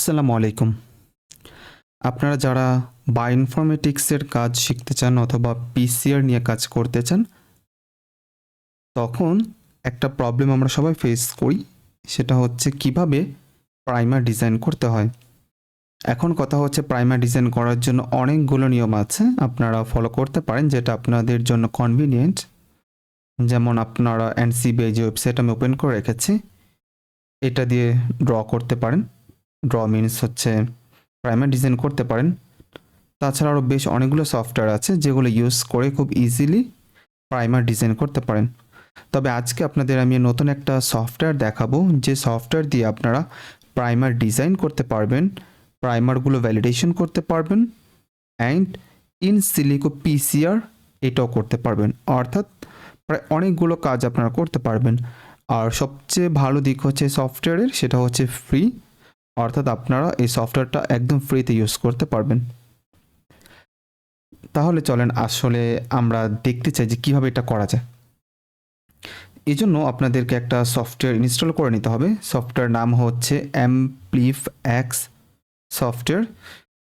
আসসালামু আলাইকুম। আপনারা যারা বায়োইনফরমেটিক্সের কাজ শিখতে চান অথবা পিসিআর নিয়ে কাজ করতে চান, তখন একটা প্রবলেম আমরা সবাই ফেস করি। সেটা হচ্ছে কিভাবে প্রাইমার ডিজাইন করতে হয়। এখন কথা হচ্ছে প্রাইমার ডিজাইন করার জন্য অনেকগুলো নিয়ম আছে, আপনারা ফলো করতে পারেন যেটা আপনাদের জন্য কনভিনিয়েন্ট। যেমন আপনারা এনসিবিআই যে ওয়েবসাইট আমি ওপেন করে রেখেছি, এটা দিয়ে ড্র করতে পারেন। ড্র মিনস হচ্ছে প্রাইমার ডিজাইন করতে পারেন। তাছাড়া আরও বেশ অনেকগুলো সফটওয়্যার আছে যেগুলো ইউজ করে খুব ইজিলি প্রাইমার ডিজাইন করতে পারেন। তবে আজকে আপনাদের আমি নতুন একটা সফটওয়্যার দেখাবো, যে সফটওয়্যার দিয়ে আপনারা প্রাইমার ডিজাইন করতে পারবেন, প্রাইমারগুলো ভ্যালিডেশন করতে পারবেন, অ্যান্ড ইন সিলিকো পিসিআর এটাও করতে পারবেন। অর্থাৎ প্রায় অনেকগুলো কাজ আপনারা করতে পারবেন। আর সবচেয়ে ভালো দিক হচ্ছে সফটওয়্যারের, সেটা হচ্ছে ফ্রি। অর্থাৎ আপনারা এই সফটওয়্যারটা একদম ফ্রিতে ইউজ করতে পারবেন। তাহলে চলেন আসলে আমরা দেখতে চাই যে কীভাবে এটা করা যায়। এই জন্য আপনাদেরকে একটা সফটওয়্যার ইনস্টল করে নিতে হবে। সফটওয়্যার নাম হচ্ছে অ্যামপ্লিফএক্স সফটওয়্যার।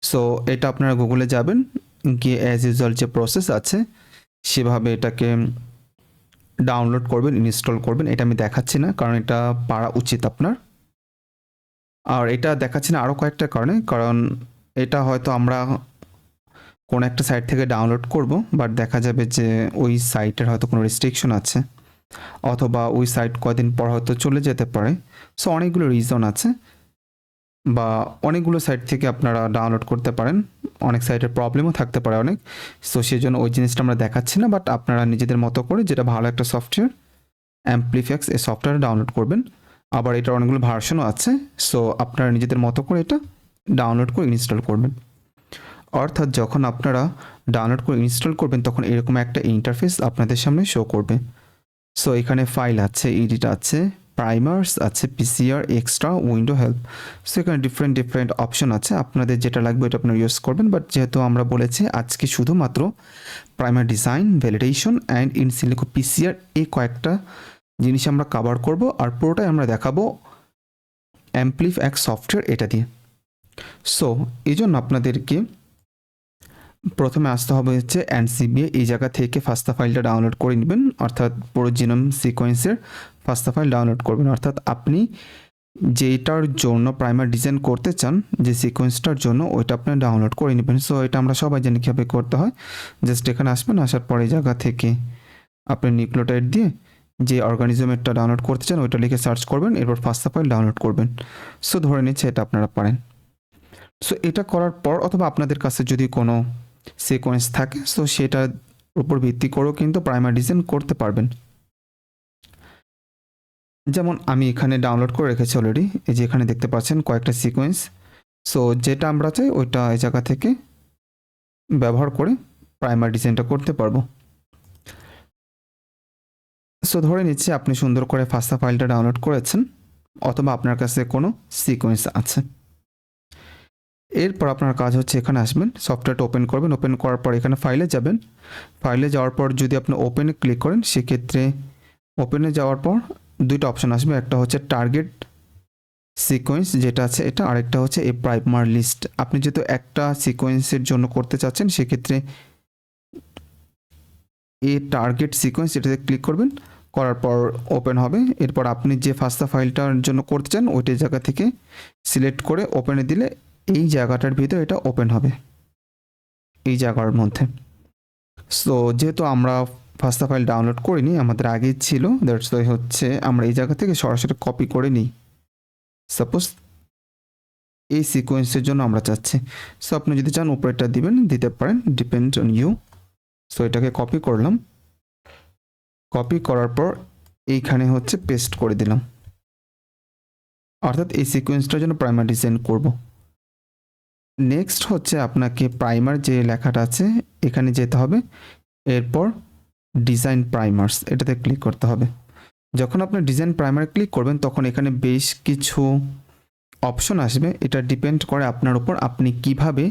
সো এটা আপনারা গুগলে যাবেন, গিয়ে অ্যাজ ইউজুয়াল যে প্রসেস আছে সেভাবে এটাকে ডাউনলোড করবেন, ইনস্টল করবেন। এটা আমি দেখাচ্ছি না কারণ এটা পারা উচিত আপনার। আর এটা দেখাচ্ছি না আরও কয়েকটা কারণে, কারণ এটা হয়তো আমরা কোনো একটা সাইট থেকে ডাউনলোড করব, বাট দেখা যাবে যে ওই সাইটের হয়তো কোনো রেস্ট্রিকশন আছে, অথবা ওই সাইট কদিন পর হয়তো চলে যেতে পারে। সো অনেকগুলো রিজন আছে, বা অনেকগুলো সাইট থেকে আপনারা ডাউনলোড করতে পারেন, অনেক সাইটের প্রবলেমও থাকতে পারে অনেক। সো সেই জন্য ওই জিনিসটা আমরা দেখাচ্ছি না, বাট আপনারা নিজেদের মতো করে যেটা ভালো একটা সফটওয়্যার অ্যামপ্লিফ্যাক্স এই সফটওয়্যার ডাউনলোড করবেন। আবার এটার অনেকগুলো ভার্সনও আছে, সো আপনারা নিজেদের মতো করে এটা ডাউনলোড করে ইনস্টল করবেন। অর্থাৎ যখন আপনারা ডাউনলোড করে ইনস্টল করবেন তখন এরকম একটা ইন্টারফেস আপনাদের সামনে শো করবে। সো এখানে ফাইল আছে, এডিট আছে, প্রাইমার্স আছে, PCR, extra, window help. So এখানে ডিফারেন্ট অপশন আছে, আপনাদের যেটা লাগবে এটা আপনারা ইউজ করবেন। বাট যেহেতু আমরা বলেছি আজকে শুধুমাত্র primer design, validation and in silico PCR এই কয়েকটা জিনিস আমরা কভার করব, আর পুরোটাই আমরা দেখাবো অ্যামপ্লিফ্যাক্স সফটওয়্যার এটা দিয়ে। সো এই জন্য আপনাদেরকে প্রথমে আসতে হবে হচ্ছে এনসিবিআই। এই জায়গা থেকে ফাস্তা ফাইলটা ডাউনলোড করে নেবেন, অর্থাৎ পুরো জিনোম সিকোয়েন্সের ফাস্তা ফাইল ডাউনলোড করবেন। অর্থাৎ আপনি যেটার জন্য প্রাইমার ডিজাইন করতে চান, যে সিকোয়েন্সটার জন্য, ওইটা আপনি ডাউনলোড করে নেবেন। সো এটা আমরা সবাই জানি কীভাবে করতে হয়। জাস্ট এখানে আসবেন, আসার পরে এই জায়গা থেকে আপনি নিউক্লিওটাইড দিয়ে যে অর্গানিজমেরটা ডাউনলোড করতে চান ওইটা লিখে সার্চ করবেন, এরপর ফাস্তা ফাইল ডাউনলোড করবেন। সো ধরে নিচ্ছে এটা আপনারা পারেন। সো এটা করার পর, অথবা আপনাদের কাছে যদি কোনো সিকোয়েন্স থাকে, সো সেটার উপর ভিত্তি করেও কিন্তু প্রাইমার ডিজাইন করতে পারবেন। যেমন আমি এখানে ডাউনলোড করে রেখেছি অলরেডি, এই যে এখানে দেখতে পাচ্ছেন কয়েকটা সিকোয়েন্স। সো যেটা আমরা চাই ওইটা এই জায়গা থেকে ব্যবহার করে প্রাইমার ডিজাইনটা করতে পারবো। সো ধরে নিচ্ছি আপনি সুন্দর করে ফাস্তা ফাইলটা ডাউনলোড করেছেন, অথবা আপনার কাছে কোনো সিকোয়েন্স আছে। এরপর আপনার কাজ হচ্ছে এখানে আসবেন, সফটওয়্যারটা ওপেন করবেন। ওপেন করার পর এখানে ফাইলে যাবেন। ফাইলে যাওয়ার পর যদি আপনি ওপেনে ক্লিক করেন, সেক্ষেত্রে ওপেনে যাওয়ার পর দুইটা অপশন আসবে। একটা হচ্ছে টার্গেট সিকোয়েন্স যেটা আছে এটা, আরেকটা হচ্ছে এ প্রাইমার লিস্ট। আপনি যেহেতু একটা সিকোয়েন্সের জন্য করতে চাচ্ছেন, সেক্ষেত্রে এই টার্গেট সিকোয়েন্স এটাতে ক্লিক করবেন, করার পর ওপেন হবে। এরপর আপনি যে ফাস্তা ফাইলটার জন্য করতে চান ওইটার জায়গা থেকে সিলেক্ট করে ওপেনে দিলে এই জায়গাটার ভিতরে এটা ওপেন হবে, এই জায়গার মধ্যে। সো যেহেতু আমরা ফাস্তা ফাইল ডাউনলোড করিনি, আমাদের আগেই ছিল, দ্যাটস ওয়াই হচ্ছে আমরা এই জায়গা থেকে সরাসরি কপি করে নিই। সাপোজ এই সিকোয়েন্সের জন্য আমরা চাচ্ছি, সো আপনি যদি চান উপরেরটা দিবেন, দিতে পারেন, ডিপেন্ড অন ইউ। সো এটাকে কপি করলাম, কপি করার পর এইখানে হচ্ছে পেস্ট করে দিলাম। অর্থাৎ এই সিকোয়েন্সটার জন্য প্রাইমার ডিজাইন করব। নেক্সট হচ্ছে আপনাকে প্রাইমার যে লেখাটা আছে এখানে যেতে হবে, এরপর ডিজাইন প্রাইমার্স এটাতে ক্লিক করতে হবে। যখন আপনি ডিজাইন প্রাইমার ক্লিক করবেন তখন এখানে বেশ কিছু অপশন আসবে। এটা ডিপেন্ড করে আপনার উপর, আপনি কিভাবে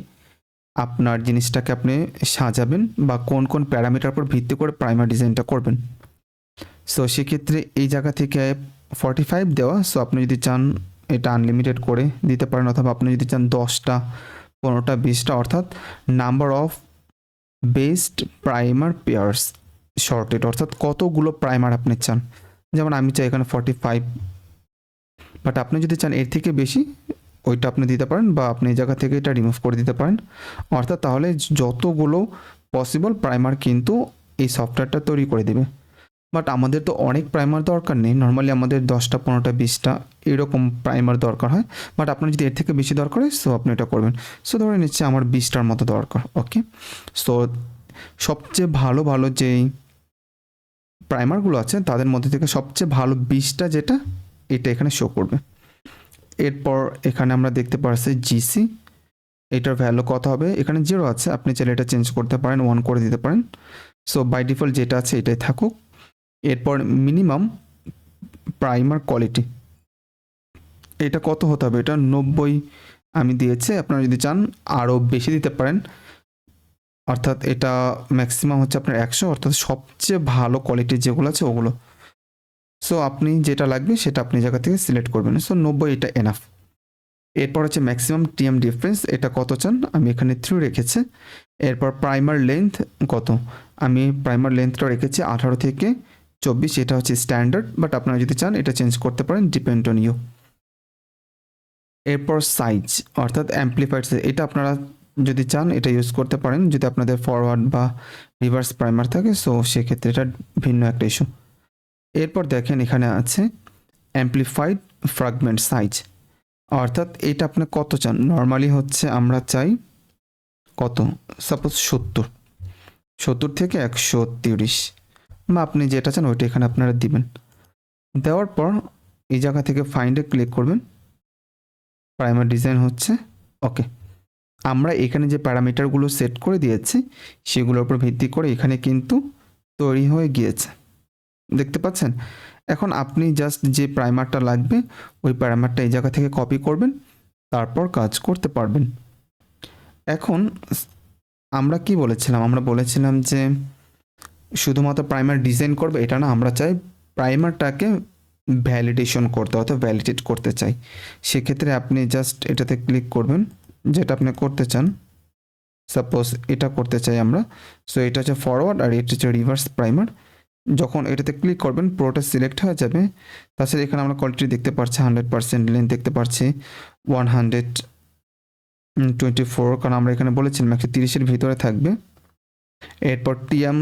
আপনার জিনিসটাকে আপনি সাজাবেন বা কোন কোন প্যারামিটার উপর ভিত্তি করে প্রাইমার ডিজাইনটা করবেন। সো সেক্ষেত্রে এই জায়গা থেকে 45 দেওয়া। সো আপনি যদি চান এটা আনলিমিটেড করে দিতে পারেন, অথবা আপনি যদি চান 10টা 15টা 20টা, অর্থাৎ number of best primer pairs sorted, অর্থাৎ কতগুলো প্রাইমার আপনি চান। যেমন আমি চাই এখানে 45, বাট আপনি যদি চান এর থেকে বেশি ওইটা আপনি দিতে পারেন, বা আপনি এই জায়গা থেকে এটা রিমুভ করে দিতে পারেন। অর্থাৎ তাহলে যতগুলো পসিবল প্রাইমার কিন্তু এই সফটওয়্যারটা তৈরি করে দেবে। বাট আমাদের তো অনেক প্রাইমার দরকার নেই, নর্মালি আমাদের 10টা 15টা 20টা এরকম প্রাইমার দরকার হয়। বাট আপনার যদি এর থেকে বেশি দরকার হয়, সো আপনি এটা করবেন। সো ধরে নিচ্ছে আমার 20টার মতো দরকার। ওকে, সো সবচেয়ে ভালো ভালো যেই প্রাইমারগুলো আছে তাদের মধ্যে থেকে সবচেয়ে ভালো 20টা যেটা, এটা এখানে শো করবে। এরপর এখানে আমরা দেখতে পাচ্ছি জিসি, এটার ভ্যালু কত হবে, এখানে 0 আছে, আপনি চাইলে এটা চেঞ্জ করতে পারেন, 1 করে দিতে পারেন। সো বাই ডিফল্ট যেটা আছে এটাই থাকুক। এরপর মিনিমাম প্রাইমার কোয়ালিটি, এটা কত হতে হবে, এটা 90 আমি দিয়েছি, আপনারা যদি চান আরও বেশি দিতে পারেন। অর্থাৎ এটা ম্যাক্সিমাম হচ্ছে আপনার 100, অর্থাৎ সবচেয়ে ভালো কোয়ালিটির যেগুলো আছে ওগুলো। সো আপনি যেটা লাগবে সেটা আপনি জায়গা থেকে সিলেক্ট করবেন। সো 90 এটা এনাফ। এরপর হচ্ছে ম্যাক্সিমাম টিএম ডিফারেন্স, এটা কত চান, আমি এখানে 3 রেখেছি। এরপর প্রাইমার লেন্থ কত, আমি প্রাইমার লেন্থটা রেখেছি 18 থেকে 24, এটা হচ্ছে স্ট্যান্ডার্ড, বাট আপনারা যদি চান এটা চেঞ্জ করতে পারেন, ডিপেন্ড অন ইউ। এরপর সাইজ অর্থাৎ অ্যাম্পলিফায়ার, এটা আপনারা যদি চান এটা ইউজ করতে পারেন যদি আপনাদের ফরওয়ার্ড বা রিভার্স প্রাইমার থাকে, সো সেক্ষেত্রে এটা ভিন্ন একটা ইস্যু। এরপর দেখেন এখানে আছে অ্যাম্পলিফাইড ফ্র্যাগমেন্ট সাইজ, অর্থাৎ এটা আপনি কত চান। নর্মালি হচ্ছে আমরা চাই কত, সাপোজ 70 থেকে 130, বা আপনি যেটা চান ওইটা এখানে আপনারা দিবেন। দেওয়ার পর এই জায়গা থেকে ফাইন্ডে ক্লিক করবেন, প্রাইমার ডিজাইন হচ্ছে। ওকে, আমরা এখানে যে প্যারামিটারগুলো সেট করে দিয়েছি সেগুলোর উপর ভিত্তি করে এখানে কিন্তু তৈরি হয়ে গিয়েছে, দেখতে পাচ্ছেন। এখন আপনি জাস্ট যে প্রাইমারটা লাগবে ওই প্যারামিটারটা এই জায়গা থেকে কপি করবেন, তারপর কাজ করতে পারবেন। এখন আমরা কি বলেছিলাম, আমরা বলেছিলাম যে শুধুমাত্র প্রাইমার ডিজাইন করবে এটা না, আমরা চাই প্রাইমারটাকে ভ্যালিডেশন করতে, অথবা ভ্যালিডেট করতে চাই। সেক্ষেত্রে আপনি জাস্ট এটাতে ক্লিক করবেন যেটা আপনি করতে চান। সাপোজ এটা করতে চাই আমরা, সো এটা হচ্ছে ফরওয়ার্ড আর এটা হচ্ছে রিভার্স প্রাইমার। যখন এটাতে ক্লিক করবেন পুরোটা সিলেক্ট হয়ে যাবে। তাছাড়া এখানে আমরা কোয়ালিটি দেখতে পাচ্ছি 100%, লেন্থ দেখতে পাচ্ছি 124, কারণ আমরা এখানে বলেছিলাম 130-এর ভিতরে থাকবে। এরপর টিএম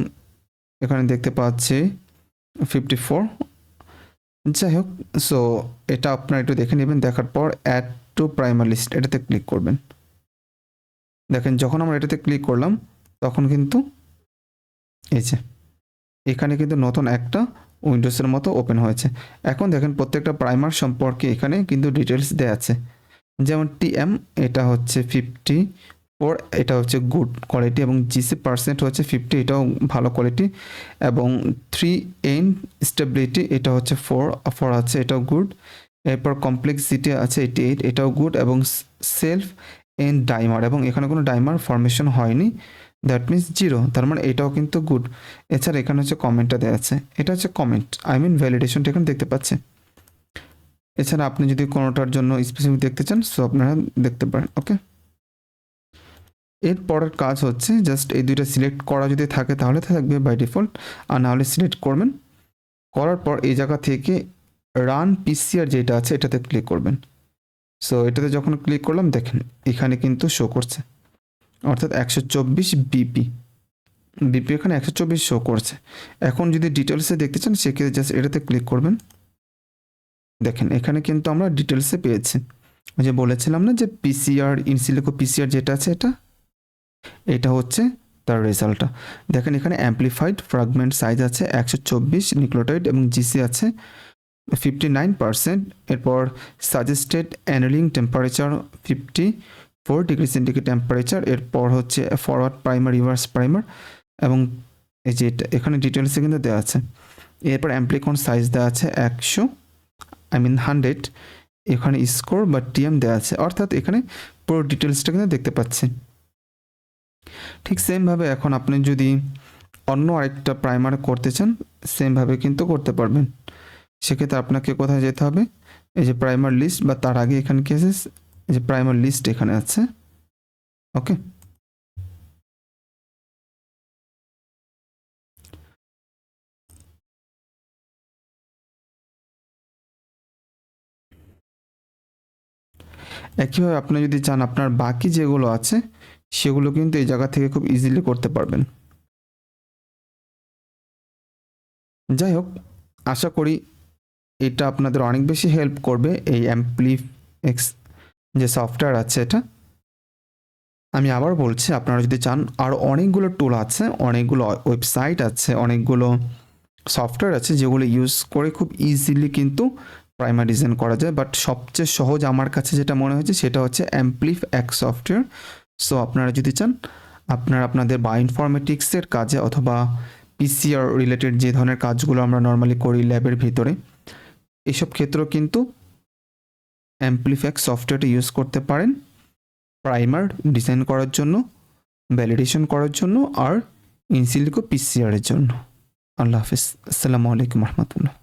এখানে দেখতে পাচ্ছি 54, যাই হোক। সো এটা আপনারা একটু দেখে নেবেন, দেখার পর অ্যাড টু প্রাইমার লিস্ট এটাতে ক্লিক করবেন। দেখেন যখন আমরা এটাতে ক্লিক করলাম তখন কিন্তু এই যে এখানে কিন্তু নতুন একটা উইন্ডোজের মতো ওপেন হয়েছে। এখন দেখেন প্রত্যেকটা প্রাইমার সম্পর্কে এখানে কিন্তু ডিটেলস দেওয়া আছে। যেমন টিএম এটা হচ্ছে 54, এটা হচ্ছে গুড কোয়ালিটি, এবং জিসি পার্সেন্ট হচ্ছে 50, এটাও ভালো কোয়ালিটি, এবং 3N স্টেবিলিটি এটা হচ্ছে 4 আছে, এটাও গুড। এরপর কমপ্লেক্সিটি আছে 88, এটাও গুড, এবং সেলফ এন ডাইমার, এবং এখানে কোনো ডাইমার ফরমেশন হয়নি, দ্যাট মিনস 0, তার মানে এটাও কিন্তু গুড। এছাড়া এখানে হচ্ছে কমেন্টটা দেওয়া আছে, এটা হচ্ছে কমেন্ট, আই মিন ভ্যালিডেশনটা এখানে দেখতে পাচ্ছেন। এছাড়া আপনি যদি কোনোটার জন্য স্পেসিফিক দেখতে চান সো আপনারা দেখতে পারেন। ওকে, এর পরের কাজ হচ্ছে জাস্ট এই দুইটা সিলেক্ট করা যদি থাকে তাহলে থাকবে বাই ডিফল্ট, আর নাহলে সিলেক্ট করবেন। করার পর এই জায়গা থেকে রান পিসিআর যেটা আছে এটাতে ক্লিক করবেন। সো এটাতে যখন ক্লিক করলাম দেখেন এখানে কিন্তু শো করছে, অর্থাৎ 124 বিপি এখানে 124 শো করছে। এখন যদি ডিটেলসে দেখতে চান সেক্ষেত্রে জাস্ট এটাতে ক্লিক করবেন। দেখেন এখানে কিন্তু আমরা ডিটেলসে পেয়েছি, যে বলেছিলাম না যে পিসিআর ইনসিলিকো পিসিআর যেটা আছে এটা হচ্ছে তার রেজাল্টটা। দেখেন এখানে অ্যাম্পলিফাইড ফ্র্যাগমেন্ট সাইজ আছে 124 নিউক্লিওটাইড, এবং জিসি আছে 59%। এরপর suggested annealing temperature 54 degree centigrade temperature. এরপর হচ্ছে ফরওয়ার্ড প্রাইমার, রিভার্স প্রাইমার, এবং এই যে এখানে ডিটেলসে কিন্তু দেওয়া আছে। এরপর অ্যাম্পলিকন সাইজ দেওয়া আছে 100, এখানে স্কোর বা টিএম দেওয়া আছে, অর্থাৎ এখানে পুরো ডিটেলসটা কিন্তু দেখতে পাচ্ছেন। ঠিক সেমভাবে এখন আপনি যদি অন্য আরেকটা প্রাইমার করতে চান সেমভাবে কিন্তু করতে পারবেন। সেক্ষেত্রে আপনাকে কোথায় যেতে হবে, এই যে প্রাইমার লিস্ট বা তার আগে এখানে কি আছে, এই যে প্রাইমার লিস্ট এখানে আছে। ওকে, একইভাবে আপনি যদি চান আপনার বাকি যেগুলো আছে সেগুলো কিন্তু এই জায়গা থেকে খুব ইজিলি করতে পারবেন। যাই হোক, আশা করি এটা আপনাদের অনেক বেশি হেল্প করবে। এই অ্যাম্পলিফএক্স যে সফটওয়্যার আছে এটা, আমি আবার বলছি, আপনারা যদি চান আরও অনেকগুলো টুল আছে, অনেকগুলো ওয়েবসাইট আছে, অনেকগুলো সফটওয়্যার আছে যেগুলো ইউজ করে খুব ইজিলি কিন্তু প্রাইমার ডিজাইন করা যায়। বাট সবচেয়ে সহজ আমার কাছে যেটা মনে হয়েছে সেটা হচ্ছে অ্যাম্পলিফএক্স সফটওয়্যার। সো আপনারা যদি চান আপনাদের বায়োইনফরমেটিক্সের কাজে অথবা পিসিআর রিলেটেড যে ধরনের কাজগুলো আমরা নর্মালি করি ল্যাবের ভিতরে, এসব ক্ষেত্রেও কিন্তু অ্যাম্পলিফএক্স সফটওয়্যারটা ইউজ করতে পারেন প্রাইমার ডিজাইন করার জন্য, ভ্যালিডেশন করার জন্য, আর ইনসিলিকো পিসিআরের জন্য। আল্লাহ হাফিজ। আসসালামু আলাইকুম রহমতুল্লাহ।